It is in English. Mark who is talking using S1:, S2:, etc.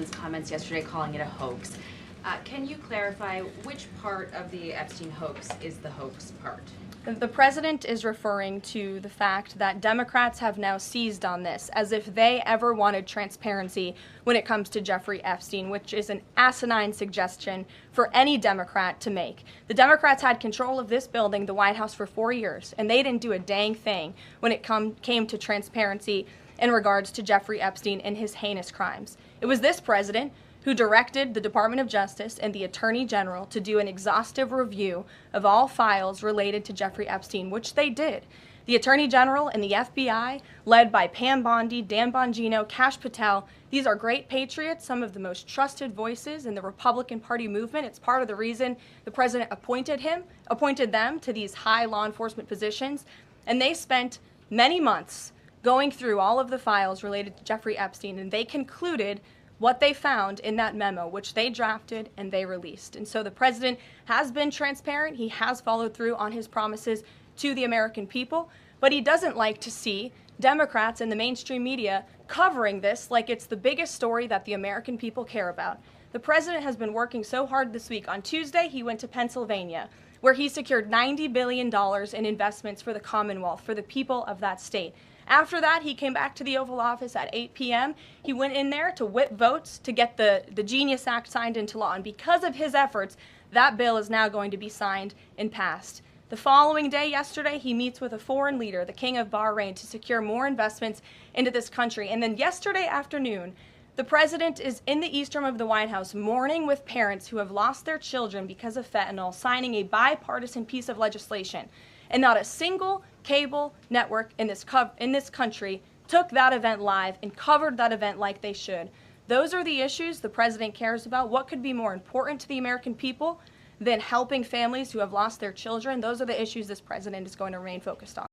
S1: president's comments yesterday calling it a hoax. Can you clarify which part of the Epstein hoax is the hoax part?
S2: The president is referring to the fact that Democrats have now seized on this as if they ever wanted transparency when it comes to Jeffrey Epstein, which is an asinine suggestion for any Democrat to make. The Democrats had control of this building, the White House, for 4 years, and they didn't do a dang thing when it came to transparency in regards to Jeffrey Epstein and his heinous crimes. It was this president who directed the Department of Justice and the Attorney General to do an exhaustive review of all files related to Jeffrey Epstein, which they did. The Attorney General and the FBI, led by Pam Bondi, Dan Bongino, Kash Patel, these are great patriots, some of the most trusted voices in the Republican Party movement. It's part of the reason the president appointed them to these high law enforcement positions, and they spent many months going through all of the files related to Jeffrey Epstein, and they concluded what they found in that memo, which they drafted and they released. And so the president has been transparent. He has followed through on his promises to the American people, but he doesn't like to see Democrats and the mainstream media covering this like it's the biggest story that the American people care about. The president has been working so hard this week. On Tuesday, he went to Pennsylvania, where he secured $90 billion in investments for the Commonwealth, for the people of that state. After that, he came back to the Oval Office at 8 p.m. He went in there to whip votes to get the Genius Act signed into law. And because of his efforts, that bill is now going to be signed and passed. The following day, yesterday, he meets with a foreign leader, the King of Bahrain, to secure more investments into this country. And then yesterday afternoon, the president is in the East Room of the White House mourning with parents who have lost their children because of fentanyl, signing a bipartisan piece of legislation. And not a single cable network in this country took that event live and covered that event like they should. Those are the issues the president cares about. What could be more important to the American people than helping families who have lost their children? Those are the issues this president is going to remain focused on.